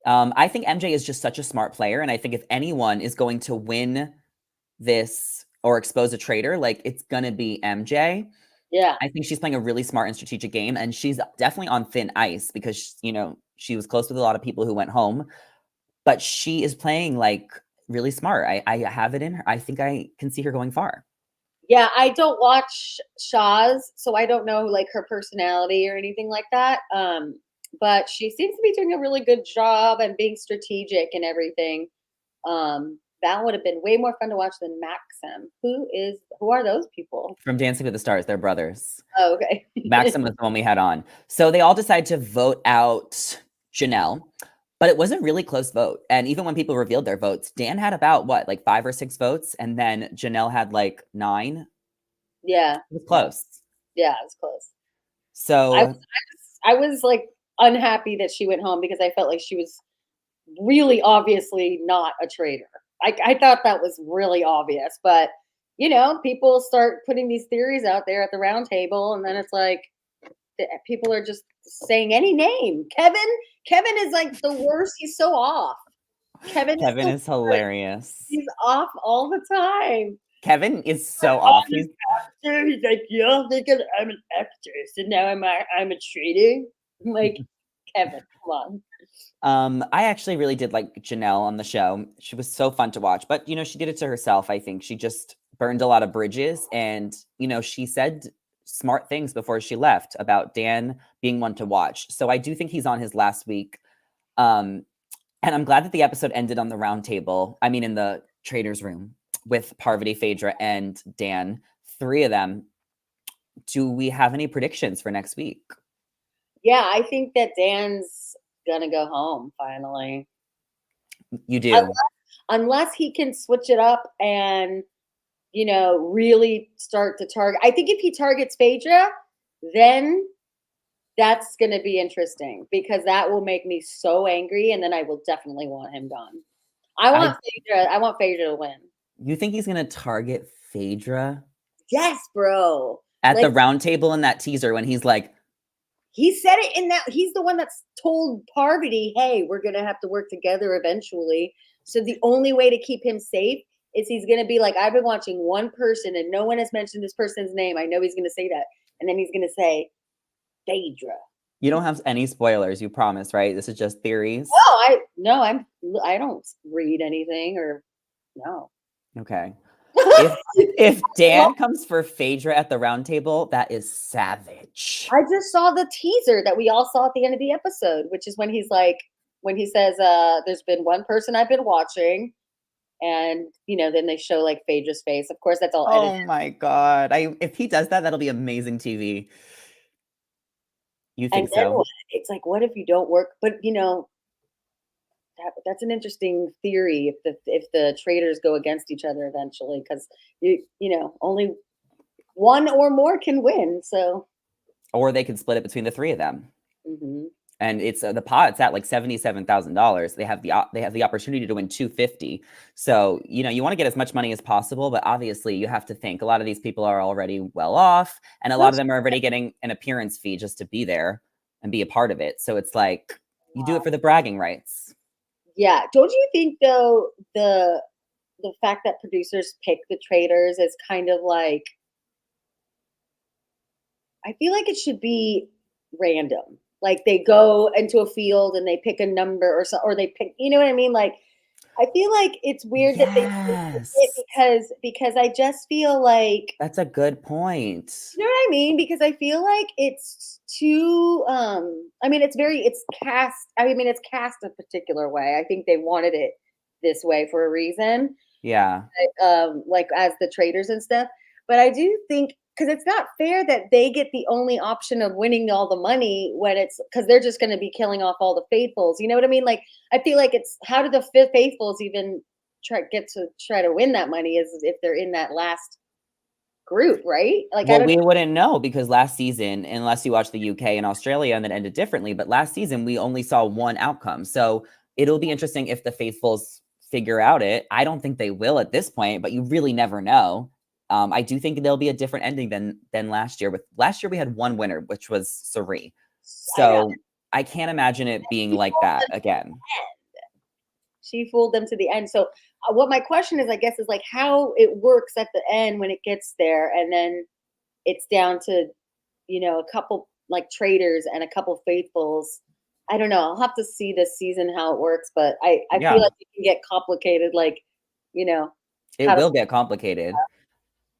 Speaker 1: I think MJ is just such a smart player, and I think if anyone is going to win this or expose a traitor, like it's gonna be MJ.
Speaker 2: Yeah.
Speaker 1: I think she's playing a really smart and strategic game, and she's definitely on thin ice because she was close with a lot of people who went home, but she is playing like really smart. I have it in her. I think I can see her going far.
Speaker 2: Yeah, I don't watch Shaw's, so I don't know like her personality or anything like that. But she seems to be doing a really good job and being strategic and everything. That would have been way more fun to watch than Maxim. Who are those people?
Speaker 1: From Dancing with the Stars, they're brothers.
Speaker 2: Oh, okay.
Speaker 1: Maxim was the one we had on. So they all decided to vote out Janelle, but it was a really close vote. And even when people revealed their votes, Dan had about what, like 5 or 6 votes, and then Janelle had like 9.
Speaker 2: Yeah.
Speaker 1: It was close.
Speaker 2: Yeah, it was close.
Speaker 1: So
Speaker 2: I was like unhappy that she went home because I felt like she was really obviously not a traitor. I thought that was really obvious, but people start putting these theories out there at the round table, and then it's like people are just saying any name. Kevin is like the worst. He's so off. Kevin
Speaker 1: is hilarious.
Speaker 2: He's off all the time.
Speaker 1: Kevin is so off.
Speaker 2: He's like, yeah, because I'm an actress, and now I'm a traitor. I'm like, Kevin, come on.
Speaker 1: I actually really did like Janelle on the show. She was so fun to watch, but she did it to herself. I think she just burned a lot of bridges, and she said smart things before she left about Dan being one to watch. So I do think he's on his last week. And I'm glad that the episode ended on the round table. I mean, in the traders room with Parvati, Phaedra, and Dan, 3 of them. Do we have any predictions for next week?
Speaker 2: Yeah, I think that Dan's gonna go home finally.
Speaker 1: You do?
Speaker 2: Unless he can switch it up and, really start to target. I think if he targets Phaedra, then that's going to be interesting because that will make me so angry, and then I will definitely want him gone. I want Phaedra to win.
Speaker 1: You think he's going to target Phaedra?
Speaker 2: Yes, bro.
Speaker 1: At the round table in that teaser when he's like,
Speaker 2: he said it in that, he's the one that's told Parvati, hey, we're going to have to work together eventually. So the only way to keep him safe is he's going to be like, I've been watching one person and no one has mentioned this person's name. I know he's going to say that. And then he's going to say, Phaedra.
Speaker 1: You don't have any spoilers, you promise, right? This is just theories.
Speaker 2: I don't read anything or no.
Speaker 1: Okay. If Dan comes for Phaedra at the round table, that is savage.
Speaker 2: I just saw the teaser that we all saw at the end of the episode, which is when he says, there's been one person I've been watching, and then they show like Phaedra's face. Of course, that's all edited.
Speaker 1: Oh my god. If he does that, that'll be amazing TV. You think so?
Speaker 2: What? It's like, what if you don't work? But that's an interesting theory if the traders go against each other eventually, because only one or more can win. So,
Speaker 1: or they could split it between the 3 of them.
Speaker 2: Mm-hmm.
Speaker 1: And it's the pot. It's at like $77,000. They have the opportunity to win $250. So you want to get as much money as possible, but obviously you have to think a lot of these people are already well off, and a lot of them are already getting an appearance fee just to be there and be a part of it. So it's like you do it for the bragging rights.
Speaker 2: Yeah. Don't you think though the fact that producers pick the traders is kind of like, I feel like it should be random. like they go into a field and they pick a number or so, or they pick, you know what I mean? Like, I feel like it's weird that they did it
Speaker 1: Yes.
Speaker 2: because I just feel like,
Speaker 1: That's a good point.
Speaker 2: you know what I mean? Because I feel like it's too I mean it's cast, I mean it's cast a particular way. I think they wanted it this way for a reason,
Speaker 1: Yeah.
Speaker 2: like as the traders and stuff. But I do think because it's not fair that they get the only option of winning all the money when it's because they're just going to be killing off all the faithfuls. You know what I mean? Like I feel like it's how do the faithfuls even try to win that money is if they're in that last group, right? Like I
Speaker 1: Well,
Speaker 2: don't
Speaker 1: we wouldn't know because last season, unless you watch the UK and Australia and then ended differently, but last season we only saw one outcome. So it'll be interesting if the faithfuls figure out it. I don't think they will at this point, but you really never know. I do think there'll be a different ending than last year. With last year we had one winner, which was Sari.
Speaker 2: I know.
Speaker 1: So I can't imagine it being like that again.
Speaker 2: She fooled them to the end. So what my question is, I guess, is like how it works at the end when it gets there, and then it's down to a couple like traders and a couple faithfuls. I don't know. I'll have to see this season how it works, but I feel
Speaker 1: Yeah,
Speaker 2: like it can get complicated. Like you know
Speaker 1: it
Speaker 2: how to
Speaker 1: will get complicated.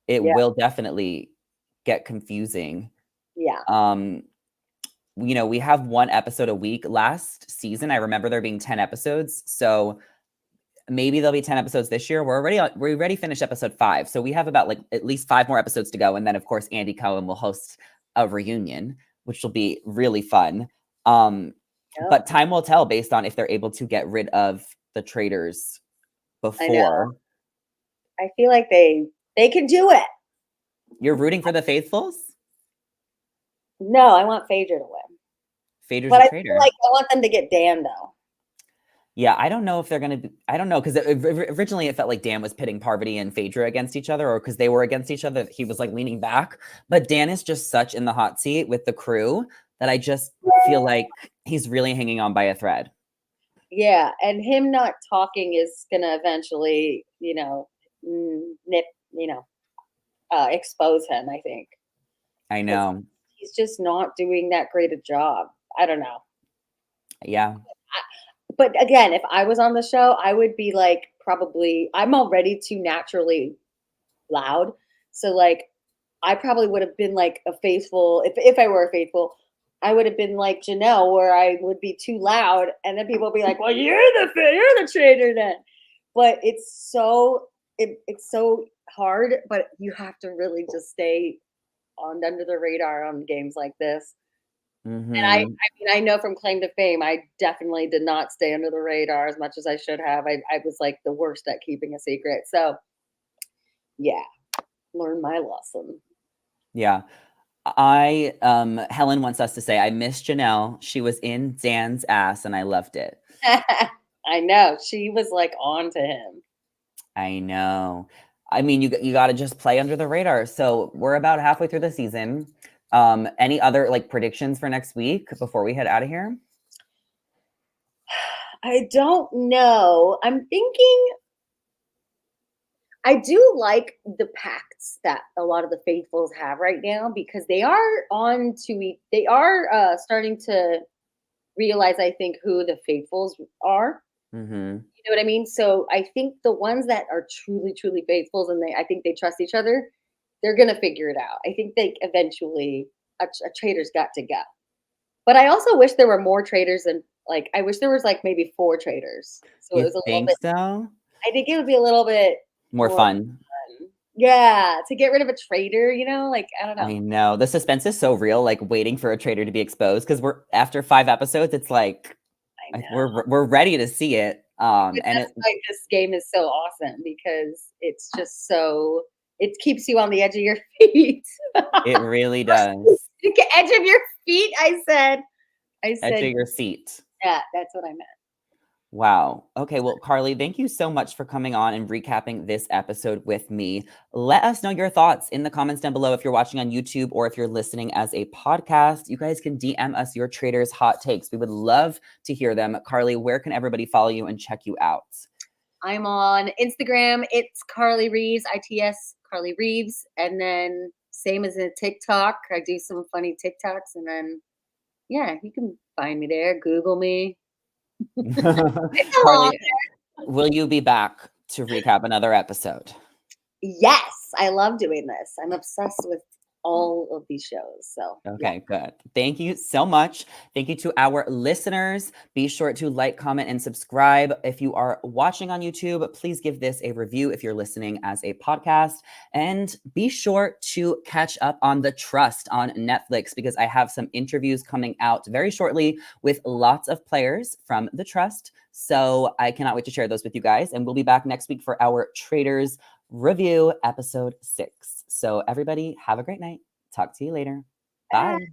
Speaker 1: It
Speaker 2: yeah
Speaker 1: will definitely get confusing.
Speaker 2: yeah
Speaker 1: Um, we have one episode a week. Last season, I remember there being 10 episodes. So maybe there'll be 10 episodes this year. We already finished episode 5. So we have about like at least 5 more episodes to go. And then of course Andy Cohen will host a reunion, which will be really fun.
Speaker 2: yeah.
Speaker 1: But time will tell based on if they're able to get rid of the traitors
Speaker 2: I know.
Speaker 1: before.
Speaker 2: I feel like they can do it.
Speaker 1: You're rooting for the faithfuls?
Speaker 2: No, I want Phaedra to win,
Speaker 1: Phaedra's
Speaker 2: but
Speaker 1: a
Speaker 2: I feel
Speaker 1: traitor.
Speaker 2: like I want them to get Dan though.
Speaker 1: Yeah, I don't know if they're gonna be. I don't know because originally it felt like Dan was pitting Parvati and Phaedra against each other, or because they were against each other, he was like leaning back. But Dan is just such in the hot seat with the crew that I just feel like he's really hanging on by a thread.
Speaker 2: Yeah, and him not talking is gonna eventually, nip, expose him. I think
Speaker 1: I
Speaker 2: because
Speaker 1: know.
Speaker 2: he's just not doing that great a job. I don't know,
Speaker 1: Yeah.
Speaker 2: but again, if I was on the show, I would be like, probably. I'm already too naturally loud, so like, I probably would have been like a faithful. If I were a faithful, I would have been like Janelle, where I would be too loud, and then people would be like, "Well, you're the traitor then." But it's so hard. But you have to really just stay on under the radar on games like this. And I
Speaker 1: Hmm.
Speaker 2: mean, I know from claim to fame, I definitely did not stay under the radar as much as I should have. I was like the worst at keeping a secret. So yeah, learn my lesson.
Speaker 1: Yeah. Helen wants us to say, I miss Janelle. She was in Dan's ass and I loved it.
Speaker 2: I know. She was like on to him.
Speaker 1: I know. I mean, you got to just play under the radar. So we're about halfway through the season. Any other like predictions for next week before we head out of here?
Speaker 2: I don't know. I'm thinking I do like the pacts that a lot of the faithfuls have right now because they are they are starting to realize, I think, who the faithfuls are.
Speaker 1: Mm-hmm.
Speaker 2: You know what I mean? So I think the ones that are truly, truly faithfuls and I think they trust each other, they're gonna figure it out. I think they eventually a traitor's got to go. But I also wish there were more traders and like I wish there was like maybe 4 traders. So it
Speaker 1: You
Speaker 2: was a little
Speaker 1: think
Speaker 2: bit
Speaker 1: so?
Speaker 2: I think it would be a little bit
Speaker 1: More
Speaker 2: more
Speaker 1: fun.
Speaker 2: fun. Yeah, to get rid of a trader, like I don't know.
Speaker 1: I know. The suspense is so real, like waiting for a traitor to be exposed because we're after 5 episodes, it's like
Speaker 2: I know.
Speaker 1: we're ready to see it.
Speaker 2: But
Speaker 1: And
Speaker 2: that's why this game is so awesome because it's just so it keeps you on the edge of your feet.
Speaker 1: it really does.
Speaker 2: The edge of your feet, I said. I
Speaker 1: Edge
Speaker 2: said,
Speaker 1: of your seat.
Speaker 2: yeah, that's what I meant.
Speaker 1: Wow. Okay. Well, Carly, thank you so much for coming on and recapping this episode with me. Let us know your thoughts in the comments down below if you're watching on YouTube or if you're listening as a podcast. You guys can DM us your traders' hot takes. We would love to hear them. Carly, where can everybody follow you and check you out?
Speaker 2: I'm on Instagram. It's Carly Reeves, ITS Carly Reeves. And then same as in TikTok. I do some funny TikToks and then Yeah, you can find me there. Google me. It's a lot.
Speaker 1: Carly, will you be back to recap another episode?
Speaker 2: Yes, I love doing this. I'm obsessed with all of these shows. So yeah.
Speaker 1: Okay, good. Thank you so much. Thank you to our listeners. Be sure to like, comment, and subscribe. If you are watching on YouTube, please give this a review if you're listening as a podcast. And be sure to catch up on The Trust on Netflix because I have some interviews coming out very shortly with lots of players from The Trust. So I cannot wait to share those with you guys. And we'll be back next week for our Traders Review episode 6. So everybody, have a great night. Talk to you later.
Speaker 2: Bye.
Speaker 1: Bye.